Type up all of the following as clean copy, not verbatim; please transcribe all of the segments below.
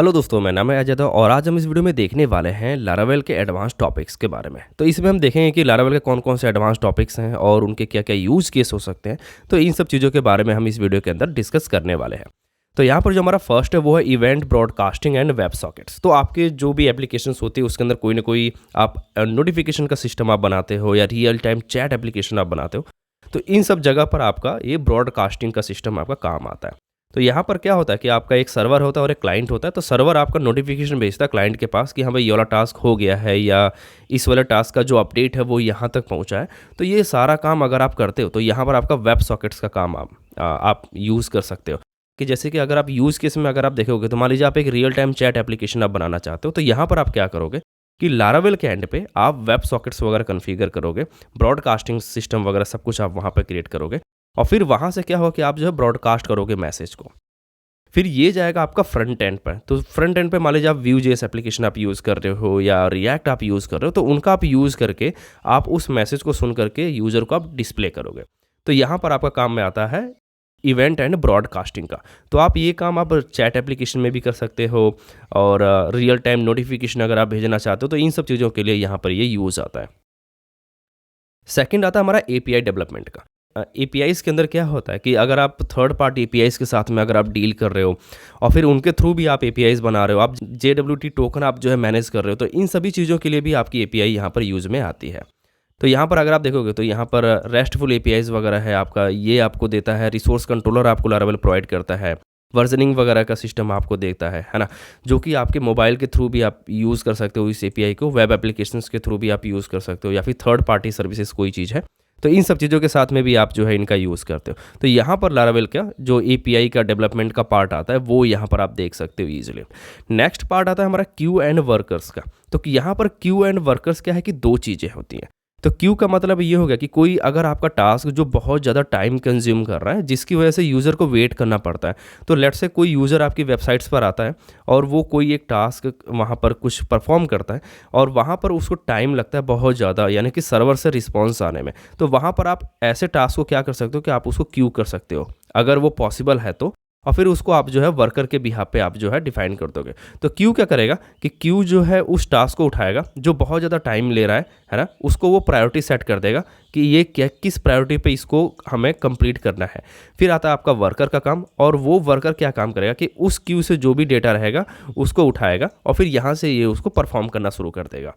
Hello दोस्तों, मैं नाम है अजय और आज हम इस वीडियो में देखने वाले हैं लारावेल के एडवांस टॉपिक्स के बारे में। तो इसमें हम देखेंगे कि लारावेल के कौन-कौन से एडवांस टॉपिक्स हैं और उनके क्या-क्या यूज़ केस हो सकते हैं। तो इन सब चीज़ों के बारे में हम इस वीडियो के अंदर डिस्कस करने वाले हैं। तो यहाँ पर जो हमारा फर्स्ट है वो है event broadcasting and web sockets. तो आपके जो भी एप्लीकेशंस होती है उसके अंदर कोई ना कोई आप नोटिफिकेशन का सिस्टम आप बनाते हो या रियल टाइम चैट एप्लीकेशन आप बनाते हो। तो इन सब जगह पर आपका ये ब्रॉडकास्टिंग का सिस्टम आपका काम आता है। तो यहाँ पर क्या होता है कि आपका एक सर्वर होता है और एक क्लाइंट होता है। तो सर्वर आपका नोटिफिकेशन भेजता है क्लाइंट के पास कि हाँ भाई ये वाला टास्क हो गया है या इस वाले टास्क का जो अपडेट है वो यहाँ तक पहुँचा है। तो ये सारा काम अगर आप करते हो तो यहाँ पर आपका वेब सॉकेट्स का काम आप यूज़ कर सकते हो। कि जैसे कि अगर आप यूज़ केस में अगर आप देखोगे तो मान लीजिए आप एक रियल टाइम चैट एप्लीकेशन आप बनाना चाहते हो, तो यहाँ पर आप क्या करोगे कि लारावेल के एंड पे आप वेब सॉकेट्स वगैरह कन्फिगर करोगे, ब्रॉडकास्टिंग सिस्टम वगैरह सब कुछ आप वहाँ पे क्रिएट करोगे और फिर वहाँ से क्या होगा कि आप जो है ब्रॉडकास्ट करोगे मैसेज को। फिर ये जाएगा आपका फ्रंट एंड पर। तो फ्रंट एंड पे मान लीजिए आप Vue.js एप्लीकेशन आप यूज़ कर रहे हो या रिएक्ट आप यूज़ कर रहे हो, तो उनका आप यूज़ करके आप उस मैसेज को सुन करके यूज़र को आप डिस्प्ले करोगे। तो यहाँ पर आपका काम में आता है इवेंट एंड ब्रॉडकास्टिंग का। तो आप ये काम आप चैट एप्लीकेशन में भी कर सकते हो और रियल टाइम नोटिफिकेशन अगर आप भेजना चाहते हो तो इन सब चीज़ों के लिए यहाँ पर ये यूज़ आता है। सेकंड आता है हमारा एपीआई डेवलपमेंट का। एपीआईज़ के अंदर क्या होता है कि अगर आप थर्ड पार्टी एपीआईज़ के साथ में अगर आप डील कर रहे हो और फिर उनके थ्रू भी आप एपीआईज़ बना रहे हो, आप जेडब्ल्यूटी टोकन आप जो है मैनेज कर रहे हो, तो इन सभी चीज़ों के लिए भी आपकी एपीआई यहाँ पर यूज़ में आती है। तो यहाँ पर अगर आप देखोगे तो यहाँ पर रेस्टफुल एपीआईज़ वगैरह है आपका, ये आपको देता है। रिसोर्स कंट्रोलर आपको लारावेल प्रोवाइड करता है। वर्जनिंग वगैरह का सिस्टम आपको देता है ना? जो कि आपके मोबाइल के थ्रू भी आप यूज़ कर सकते हो इस एपीआई को, वेब एप्लीकेशंस के थ्रू भी आप यूज़ कर सकते हो या फिर थर्ड पार्टी सर्विसेज कोई चीज़ है तो इन सब चीज़ों के साथ में भी आप जो है इनका यूज़ करते हो। तो यहाँ पर लारावेल का जो एपीआई का डेवलपमेंट का पार्ट आता है वो यहाँ पर आप देख सकते हो ईजिली। नेक्स्ट पार्ट आता है हमारा क्यू एंड वर्कर्स का। तो यहाँ पर क्यू एंड वर्कर्स क्या है कि दो चीज़ें होती हैं। तो क्यू का मतलब ये हो गया कि कोई अगर आपका टास्क जो बहुत ज़्यादा टाइम कंज्यूम कर रहा है जिसकी वजह से यूज़र को वेट करना पड़ता है। तो लेट्स से कोई यूज़र आपकी वेबसाइट्स पर आता है और वो कोई एक टास्क वहाँ पर कुछ परफॉर्म करता है और वहाँ पर उसको टाइम लगता है बहुत ज़्यादा, यानी कि सर्वर से रिस्पॉन्स आने में। तो वहाँ पर आप ऐसे टास्क को क्या कर सकते हो कि आप उसको क्यू कर सकते हो अगर वो पॉसिबल है तो, और फिर उसको आप जो है वर्कर के बिहाफ पे आप जो है डिफाइन कर दोगे। तो क्यू क्या करेगा कि क्यू जो है उस टास्क को उठाएगा जो बहुत ज़्यादा टाइम ले रहा है ना, उसको वो प्रायोरिटी सेट कर देगा कि ये क्या किस प्रायोरिटी पे इसको हमें कंप्लीट करना है। फिर आता है आपका वर्कर का काम, और वो वर्कर क्या काम करेगा कि उस क्यू से जो भी डेटा रहेगा उसको उठाएगा और फिर यहाँ से ये उसको परफॉर्म करना शुरू कर देगा।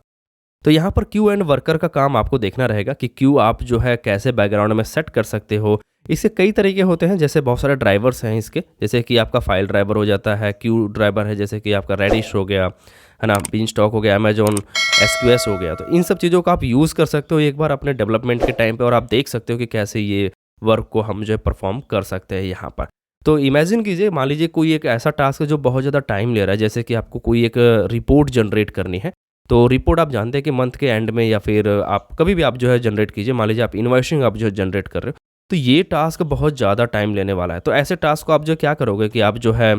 तो यहाँ पर क्यू एंड वर्कर का काम आपको देखना रहेगा कि क्यू आप जो है कैसे बैकग्राउंड में सेट कर सकते हो। इसके कई तरीके होते हैं, जैसे बहुत सारे ड्राइवर्स हैं इसके, जैसे कि आपका फाइल ड्राइवर हो जाता है, क्यू ड्राइवर है जैसे कि आपका रेडिश हो गया है ना, बीनस्टॉक हो गया, अमेजोन एसक्यूएस हो गया। तो इन सब चीज़ों का आप यूज़ कर सकते हो एक बार अपने डेवलपमेंट के टाइम पे और आप देख सकते हो कि कैसे ये वर्क को हम जो है परफॉर्म कर सकते हैं यहाँ पर। तो इमेजिन कीजिए, मान लीजिए कोई एक ऐसा टास्क है जो बहुत ज़्यादा टाइम ले रहा है, जैसे कि आपको कोई एक रिपोर्ट जनरेट करनी है। तो रिपोर्ट आप जानते हैं कि मंथ के एंड में या फिर आप कभी भी आप जो है जनरेट कीजिए, मान लीजिए आप इनवॉइसिंग आप जो है जनरेट कर रहे हो, तो ये टास्क बहुत ज़्यादा टाइम लेने वाला है। तो ऐसे टास्क को आप जो क्या करोगे कि आप जो है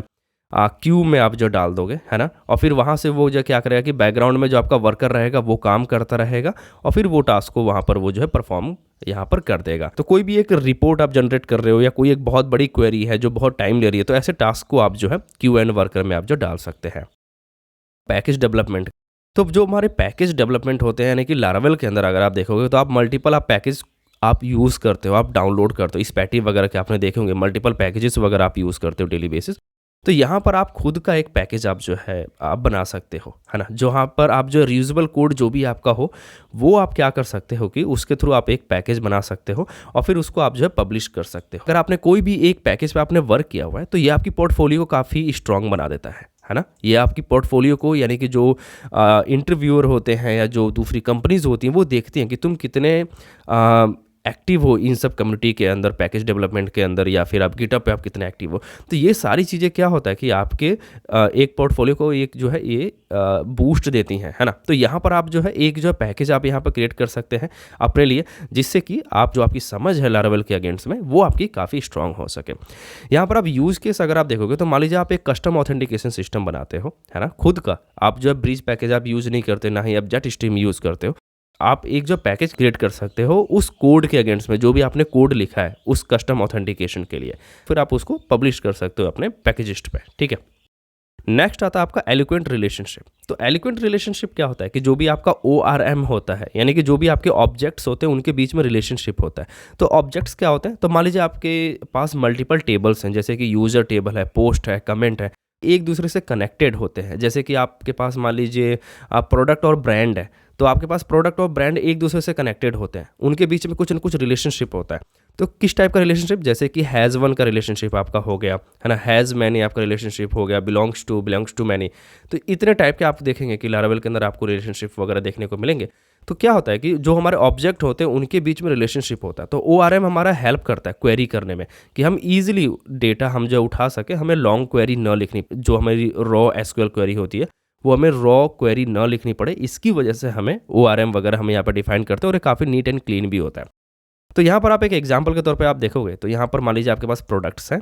क्यू में आप जो डाल दोगे है ना, और फिर वहाँ से वो जो क्या करेगा कि बैकग्राउंड में जो आपका वर्कर रहेगा वो काम करता रहेगा और फिर वो टास्क को वहाँ पर वो जो है परफॉर्म यहाँ पर कर देगा। तो कोई भी एक रिपोर्ट आप जनरेट कर रहे हो या कोई एक बहुत बड़ी क्वेरी है जो बहुत टाइम ले रही है, तो ऐसे टास्क को आप जो है क्यू एंड वर्कर में आप जो डाल सकते हैं। Package development. तो जो हमारे पैकेज डेवलपमेंट होते हैं, यानी कि लारावेल के अंदर अगर आप देखोगे तो आप मल्टीपल आप पैकेज आप यूज़ करते हो, आप डाउनलोड करते हो। स्पैटी वगैरह के आपने देखे होंगे, मल्टीपल पैकेजेस वगैरह आप यूज़ करते हो डेली बेसिस। तो यहाँ पर आप खुद का एक पैकेज आप जो है आप बना सकते हो है ना, जहाँ पर आप जो रीयूजेबल कोड जो भी आपका हो वो आप क्या कर सकते हो कि उसके थ्रू आप एक पैकेज बना सकते हो और फिर उसको आप जो है पब्लिश कर सकते हो। अगर आपने कोई भी एक पैकेज पे आपने वर्क किया हुआ है तो ये आपकी पोर्टफोलियो को काफ़ी स्ट्रॉन्ग बना देता है ना। ये आपकी पोर्टफोलियो को, यानी कि जो इंटरव्यूअर होते हैं या जो दूसरी कंपनीज होती हैं वो देखती हैं कि तुम कितने एक्टिव हो इन सब कम्युनिटी के अंदर, पैकेज डेवलपमेंट के अंदर, या फिर आप गिटअप पे आप कितने एक्टिव हो। तो ये सारी चीज़ें क्या होता है कि आपके एक पोर्टफोलियो को एक जो है ये बूस्ट देती हैं है ना। तो यहाँ पर आप जो है एक जो है पैकेज आप यहाँ पर क्रिएट कर सकते हैं अपने लिए, जिससे कि आप जो आपकी समझ है लारावेल के अगेंस्ट में वो आपकी काफ़ी स्ट्रांग हो सके। यहाँ पर आप यूज़ केस अगर आप देखोगे तो मान लीजिए आप एक कस्टम ऑथेंटिकेशन सिस्टम बनाते हो है ना, खुद का। आप जो है ब्रिज पैकेज आप यूज़ नहीं करते, ना ही आप जेट स्ट्रीम यूज़ करते हो। आप एक जो पैकेज क्रिएट कर सकते हो उस कोड के अगेंस्ट में, जो भी आपने कोड लिखा है उस कस्टम ऑथेंटिकेशन के लिए, फिर आप उसको पब्लिश कर सकते हो अपने पैकेजिस्ट पे, ठीक है। नेक्स्ट आता है आपका एलिक्वेंट रिलेशनशिप। तो एलिक्वेंट रिलेशनशिप क्या होता है कि जो भी आपका ORM होता है, यानी कि जो भी आपके ऑब्जेक्ट्स होते हैं उनके बीच में रिलेशनशिप होता है। तो ऑब्जेक्ट्स क्या होते हैं, तो मान लीजिए आपके पास मल्टीपल टेबल्स हैं, जैसे कि यूज़र टेबल है, पोस्ट है, कमेंट है, एक दूसरे से कनेक्टेड होते हैं। जैसे कि आपके पास मान लीजिए प्रोडक्ट और ब्रांड है, तो आपके पास प्रोडक्ट और ब्रांड एक दूसरे से कनेक्टेड होते हैं, उनके बीच में कुछ न कुछ रिलेशनशिप होता है। तो किस टाइप का रिलेशनशिप, जैसे कि हैज़ वन का रिलेशनशिप आपका हो गया है ना, हैज़ मैनी आपका रिलेशनशिप हो गया, बिलोंग्स टू मैनी। तो इतने टाइप के आप देखेंगे कि लारावेल के अंदर आपको रिलेशनशिप वगैरह देखने को मिलेंगे। तो क्या होता है कि जो हमारे ऑब्जेक्ट होते हैं उनके बीच में रिलेशनशिप होता है। तो ORM हमारा हेल्प करता है क्वेरी करने में, कि हम ईजिली डेटा हम जो उठा सके, हमें लॉन्ग क्वेरी न लिखनी, जो हमारी रॉ SQL क्वेरी होती है वो हमें रॉ क्वेरी न लिखनी पड़े। इसकी वजह से हमें ORM वगैरह हम यहाँ पर डिफाइन करते हैं, और ये काफ़ी नीट एंड क्लीन भी होता है। तो यहाँ पर आप एक एग्जाम्पल के तौर पे आप देखोगे, तो यहाँ पर मान लीजिए आपके पास प्रोडक्ट्स हैं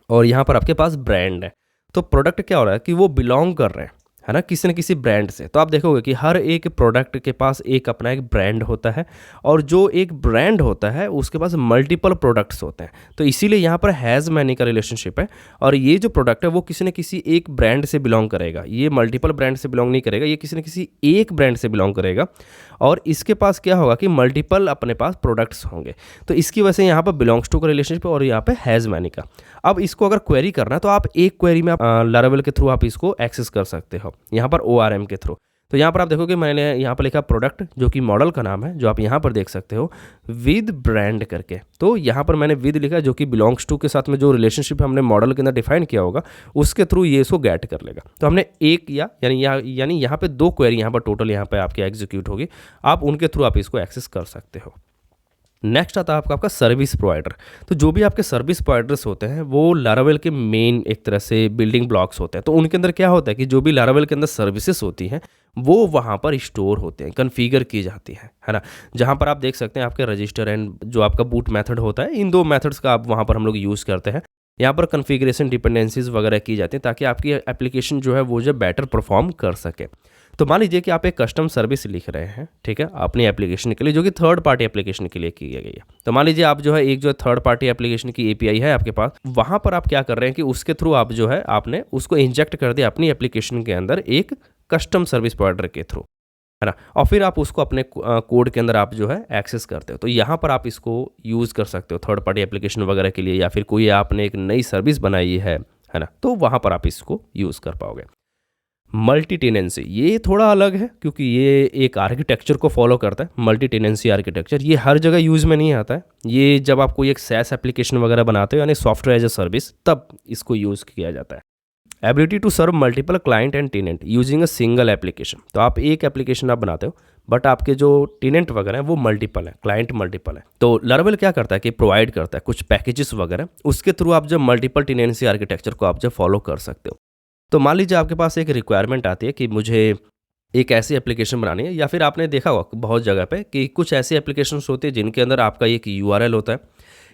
और यहाँ पर आपके पास ब्रांड है। तो प्रोडक्ट क्या हो रहा है कि वो बिलोंग कर रहे हैं, है ना, किसी न किसी ब्रांड से। तो आप देखोगे कि हर एक प्रोडक्ट के पास एक अपना एक ब्रांड होता है, और जो एक ब्रांड होता है उसके पास मल्टीपल प्रोडक्ट्स होते हैं। तो इसीलिए यहाँ पर हैज़ मैनी का रिलेशनशिप है, और ये जो प्रोडक्ट है वो किसी न किसी एक ब्रांड से बिलोंग करेगा। ये मल्टीपल ब्रांड से बिलोंग नहीं करेगा, ये किसी न किसी एक ब्रांड से बिलोंग करेगा, और इसके पास क्या होगा कि मल्टीपल अपने पास प्रोडक्ट्स होंगे। तो इसकी वजह से यहाँ पर बिलोंग्स टू का रिलेशनशिप और यहाँ पे हैज़ मैनी का। अब इसको अगर क्वेरी करना है तो आप एक क्वेरी में लारावेल के थ्रू आप इसको एक्सेस कर सकते हो, यहाँ पर ORM के थ्रू। तो यहाँ पर आप देखोगे मैंने यहाँ पर लिखा प्रोडक्ट, जो कि मॉडल का नाम है, जो आप यहाँ पर देख सकते हो, विद ब्रांड करके। तो यहाँ पर मैंने विद लिखा, जो कि बिलोंग्स टू के साथ में जो रिलेशनशिप हमने मॉडल के अंदर डिफाइन किया होगा उसके थ्रू ये इसको गेट कर लेगा। तो हमने एक यानी यहाँ पे 2 क्वेरी यहाँ पर टोटल यहाँ पे आपकी एग्जीक्यूट होगी, आप उनके थ्रू आप इसको एक्सेस कर सकते हो। नेक्स्ट आता है आपका सर्विस प्रोवाइडर। तो जो भी आपके सर्विस प्रोवाइडर्स होते हैं वो लारावेल के मेन एक तरह से बिल्डिंग ब्लॉक्स होते हैं। तो उनके अंदर क्या होता है कि जो भी लारावेल के अंदर सर्विसेज होती हैं वो वहाँ पर स्टोर होते हैं, कन्फिगर की जाती है ना। जहाँ पर आप देख सकते हैं आपके रजिस्टर एंड जो आपका बूट मेथड होता है, इन 2 मेथड्स का आप वहाँ पर हम लोग यूज़ करते हैं। यहाँ पर कन्फिगरेशन डिपेंडेंसीज वगैरह की जाती हैं ताकि आपकी एप्लीकेशन जो है वो जो बेटर परफॉर्म कर सके। तो मान लीजिए कि आप एक कस्टम सर्विस लिख रहे हैं, ठीक है, अपनी एप्लीकेशन के लिए, जो कि थर्ड पार्टी एप्लीकेशन के लिए की गई है। तो मान लीजिए आप जो है एक जो थर्ड पार्टी एप्लीकेशन की API है आपके पास, वहाँ पर आप क्या कर रहे हैं कि उसके थ्रू आप जो है आपने उसको इंजेक्ट कर दिया अपनी एप्लीकेशन के अंदर एक कस्टम सर्विस प्रोवाइडर के थ्रू, है ना, और फिर आप उसको अपने कोड के अंदर आप जो है एक्सेस करते हो। तो यहाँ पर आप इसको यूज़ कर सकते हो थर्ड पार्टी एप्लीकेशन वगैरह के लिए, या फिर कोई आपने एक नई सर्विस बनाई है ना, तो वहाँ पर आप इसको यूज़ कर पाओगे। मल्टी टेनेंसी ये थोड़ा अलग है, क्योंकि ये एक आर्किटेक्चर को फॉलो करता है। मल्टी टेनेंसी आर्किटेक्चर ये हर जगह यूज़ में नहीं आता है। ये जब आप कोई एक SaaS एप्लीकेशन वगैरह बनाते हो, यानी सॉफ्टवेयर एज ए सर्विस, तब इसको यूज़ किया जाता है। Ability to serve multiple client and tenant using a single application. तो आप एक एप्लीकेशन आप बनाते हो, बट आपके जो टेनेंट वगैरह हैं वो मल्टीपल है, क्लाइंट मल्टीपल है। तो लारावेल क्या करता है कि प्रोवाइड करता है कुछ पैकेजेस वगैरह, उसके थ्रू आप जब मल्टीपल टेनेंसी आर्किटेक्चर को आप जब फॉलो कर सकते हो। तो मान लीजिए आपके पास एक रिक्वायरमेंट आती है कि मुझे एक ऐसी एप्लीकेशन बनानी है, या फिर आपने देखा होगा बहुत जगह पे कि कुछ ऐसी एप्लीकेशंस होती है जिनके अंदर आपका एक URL होता है,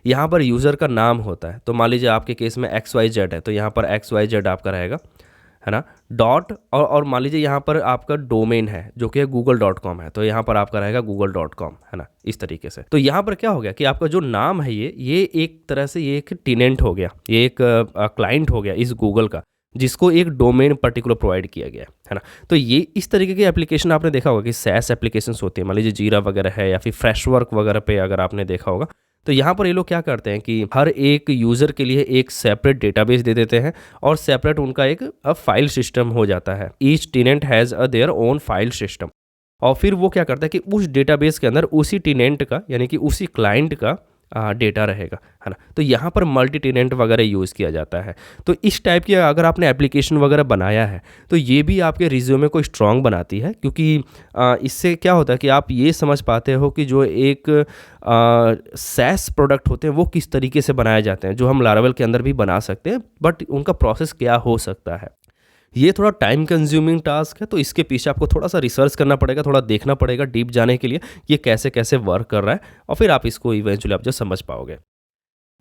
यहाँ पर यूज़र का नाम होता है। तो मान लीजिए आपके केस में XYZ है, तो यहाँ पर XYZ आपका रहेगा, है ना, डॉट, और मान लीजिए यहाँ पर आपका डोमेन है जो कि google.com है, तो यहाँ पर आपका रहेगा google.com, है ना, इस तरीके से। तो यहाँ पर क्या हो गया कि आपका जो नाम है ये एक तरह से ये एक टेनेंट हो गया, ये एक क्लाइंट हो गया इस गूगल का, जिसको एक डोमेन पर्टिकुलर प्रोवाइड किया गया है ना। तो ये इस तरीके की एप्लीकेशन आपने देखा होगा कि SaaS एप्लीकेशंस होती है, मान लीजिए जीरा वगैरह है, या फिर फ्रेशवर्क वगैरह पे अगर आपने देखा होगा, तो यहाँ पर ये लोग क्या करते हैं कि हर एक यूज़र के लिए एक सेपरेट डेटाबेस दे देते हैं, और सेपरेट उनका एक फाइल सिस्टम हो जाता है। Each tenant has their own file system, और फिर वो क्या करता है कि उस डेटाबेस के अंदर उसी टेनेंट का, यानी कि उसी क्लाइंट का डेटा रहेगा, है ना। तो यहाँ पर मल्टी टेनेंट वगैरह यूज़ किया जाता है। तो इस टाइप की अगर आपने एप्लीकेशन वगैरह बनाया है तो ये भी आपके रिज्यूमे को स्ट्रॉन्ग बनाती है, क्योंकि इससे क्या होता है कि आप ये समझ पाते हो कि जो एक SaaS प्रोडक्ट होते हैं वो किस तरीके से बनाए जाते हैं, जो हम लारावेल के अंदर भी बना सकते हैं, बट उनका प्रोसेस क्या हो सकता है। ये थोड़ा टाइम कंज्यूमिंग टास्क है, तो इसके पीछे आपको थोड़ा सा रिसर्च करना पड़ेगा, थोड़ा देखना पड़ेगा डीप जाने के लिए ये कैसे कैसे वर्क कर रहा है, और फिर आप इसको इवेंचुअली आप जो समझ पाओगे।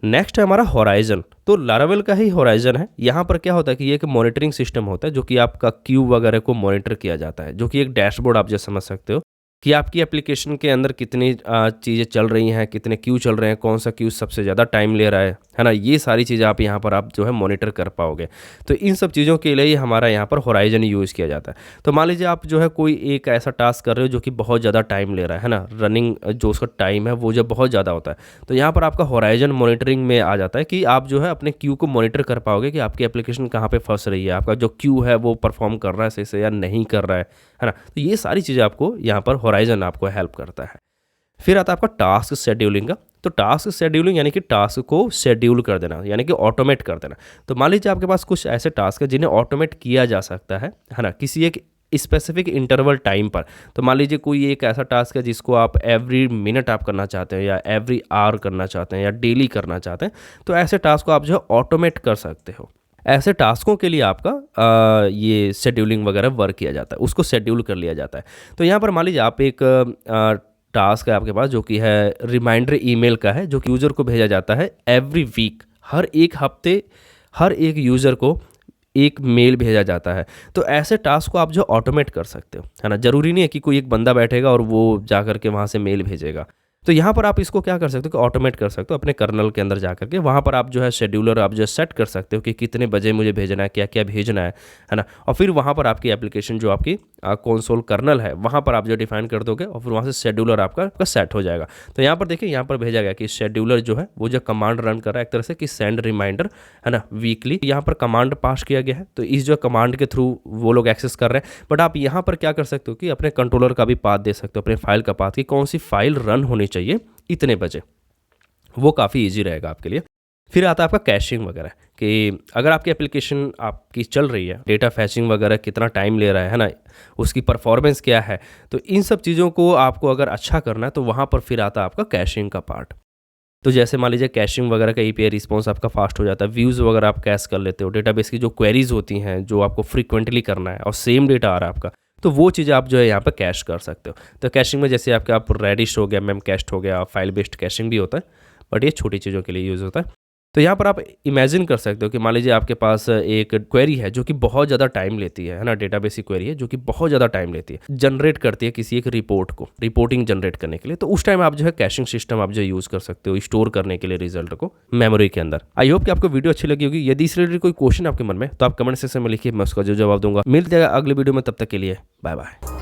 नेक्स्ट है हमारा होराइजन। तो लारावेल का ही होराइजन है। यहाँ पर क्या होता है कि ये एक मॉनिटरिंग सिस्टम होता है, जो कि आपका क्यू वगैरह को मॉनिटर किया जाता है, जो कि एक डैशबोर्ड आप जो समझ सकते हो। कि आपकी एप्लीकेशन के अंदर कितनी चीज़ें चल रही हैं, कितने क्यू चल रहे हैं, कौन सा क्यू सबसे ज़्यादा टाइम ले रहा है ना? ये सारी चीज़ें आप यहाँ पर आप जो है मॉनिटर कर पाओगे। तो इन सब चीज़ों के लिए हमारा यहाँ पर होराइज़न यूज़ किया जाता है। तो मान लीजिए आप जो है कोई एक ऐसा टास्क कर रहे हो जो कि बहुत ज़्यादा टाइम ले रहा है ना? रनिंग जो उसका टाइम है वो जब बहुत ज़्यादा होता है, तो यहाँ पर आपका होराइज़न मॉनिटरिंग में आ जाता है कि आप जो है अपने क्यू को मॉनिटर कर पाओगे कि आपकी एप्लीकेशन कहाँ पे फँस रही है, आपका जो क्यू है वो परफ़ॉर्म कर रहा है सही से या नहीं कर रहा है ना? तो ये सारी चीज़ें आपको यहाँ पर होराइज़न आपको हेल्प करता है। फिर आता है आपका टास्क शेड्यूलिंग का। तो टास्क शेड्यूलिंग यानी कि टास्क को शेड्यूल कर देना, यानी कि ऑटोमेट कर देना। तो मान लीजिए आपके पास कुछ ऐसे टास्क है जिन्हें ऑटोमेट किया जा सकता है ना? किसी एक स्पेसिफिक इंटरवल टाइम पर। तो मान लीजिए कोई एक ऐसा टास्क है जिसको आप एवरी मिनट आप करना चाहते हैं या एवरी आवर करना चाहते हैं या डेली करना चाहते हैं, तो ऐसे टास्क को आप जो है ऑटोमेट कर सकते हो। ऐसे टास्कों के लिए आपका ये शेड्यूलिंग वगैरह वर्क किया जाता है, उसको शेड्यूल कर लिया जाता है। तो यहाँ पर मान लीजिए आप एक टास्क है आपके पास जो कि है रिमाइंडर ईमेल का है, जो कि यूज़र को भेजा जाता है एवरी वीक, हर एक हफ्ते हर एक यूज़र को एक मेल भेजा जाता है। तो ऐसे टास्क को आप जो ऑटोमेट कर सकते हो, है ना? ज़रूरी नहीं है कि कोई एक बंदा बैठेगा और वो जा कर के वहाँ से मेल भेजेगा। तो यहाँ पर आप इसको क्या कर सकते हो कि ऑटोमेट कर सकते हो अपने कर्नल के अंदर जा कर के। वहाँ पर आप जो है शेड्यूलर आप जो है सेट कर सकते हो कि कितने बजे मुझे भेजना है, क्या-क्या भेजना है ना? और फिर वहाँ पर आपकी एप्लीकेशन जो आपकी कंसोल कर्नल है, वहाँ पर आप जो डिफाइन कर दोगे और फिर वहाँ से शेड्यूलर आपका सेट हो जाएगा। तो यहाँ पर देखिए, यहाँ पर भेजा गया कि शेड्यूलर जो है वो जो कमांड रन कर रहा है एक तरह से कि सेंड रिमाइंडर, है ना, वीकली। यहाँ पर कमांड पास किया गया है, तो इस जो कमांड के थ्रू वो लोग एक्सेस कर रहे हैं। बट आप यहाँ पर क्या कर सकते हो कि अपने कंट्रोलर का भी पाथ दे सकते हो, अपने फाइल का पाथ, कि कौन सी फाइल रन होनी चाहिए इतने बजे। वो काफ़ी ईज़ी रहेगा आपके लिए। फिर आता है आपका कैशिंग वगैरह, कि अगर आपकी एप्लीकेशन आपकी चल रही है, डेटा फैचिंग वगैरह कितना टाइम ले रहा है ना, उसकी परफॉर्मेंस क्या है, तो इन सब चीज़ों को आपको अगर अच्छा करना है तो वहाँ पर फिर आता है आपका कैशिंग का पार्ट। तो जैसे मान लीजिए कैशिंग वगैरह का एपीआई रिस्पॉन्स आपका फास्ट हो जाता है, व्यूज़ वगैरह आप कैश कर लेते हो, डेटाबेस की जो क्वेरीज होती हैं जो आपको फ्रीक्वेंटली करना है और सेम डेटा आ रहा है आपका, तो वो चीज़ें आप जो है यहाँ पे कैश कर सकते हो। तो कैशिंग में जैसे आपका आप रेडिश हो गया, मेमकैस्ट हो गया, फाइल बेस्ड कैशिंग भी होता है, बट ये छोटी चीज़ों के लिए यूज़ होता है। तो यहाँ पर आप इमेजिन कर सकते हो कि मान लीजिए आपके पास एक क्वेरी है जो कि बहुत ज़्यादा टाइम लेती है ना? डेटाबेस की क्वेरी है जो कि बहुत ज़्यादा टाइम लेती है, जनरेट करती है किसी एक रिपोर्ट को, रिपोर्टिंग जनरेट करने के लिए। तो उस टाइम आप जो है कैशिंग सिस्टम आप जो यूज़ कर सकते हो स्टोर करने के लिए रिजल्ट को मेमोरी के अंदर। आई होप कि आपको वीडियो अच्छी लगी होगी। यदि इस रिलेटेड कोई क्वेश्चन आपके मन में, तो आप कमेंट सेक्शन में लिखिए, मैं उसका जो जवाब दूंगा। मिलते हैं अगले वीडियो में, तब तक के लिए बाय बाय।